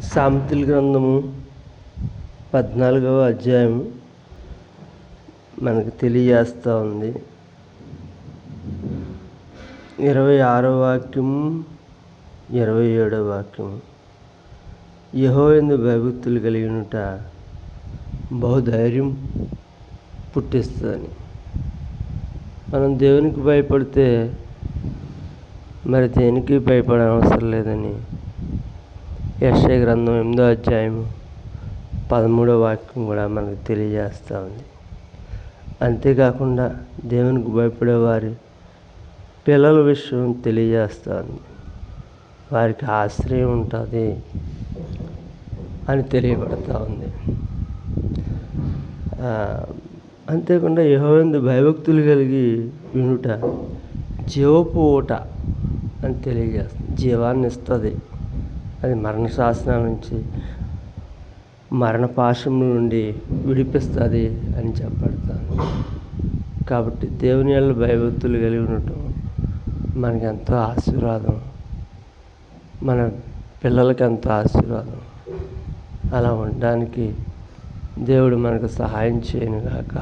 సామెతల గ్రంథము 14వ అధ్యాయం మనకు తెలియజేస్తూ ఉంది. 26వ వాక్యము 27వ వాక్యము. యెహోవాయందు భయభక్తులు కలిగి ఉండుట బహుధైర్యం పుట్టిస్తుందని. మనం దేవునికి భయపడితే మరి దేనికి భయపడనవసరం లేదని యెషయా గ్రంథం 8వ అధ్యాయం 13వ వాక్యం కూడా మనకు తెలియజేస్తూ ఉంది. అంతేకాకుండా దేవునికి భయపడే వారి పిల్లల విషయం తెలియజేస్తూ ఉంది. వారికి ఆశ్రయం ఉంటుంది అని తెలియబడతా ఉంది. అంతేకాకుండా యెహోవాయందు భయభక్తులు కలిగి వినుట జీవపు ఊట అని తెలియజేస్తుంది. జీవాన్ని ఇస్తుంది. అది మరణ శాసనాల నుంచి, మరణ పాశముల నుండి విడిపిస్తుంది అని చెప్పబడుతుంది. కాబట్టి దేవుని యందు భయభక్తులు కలిగి ఉండటం మనకి ఎంతో ఆశీర్వాదం, మన పిల్లలకి ఎంతో ఆశీర్వాదం. అలా ఉండడానికి దేవుడు మనకు సహాయం చేయనుగాక.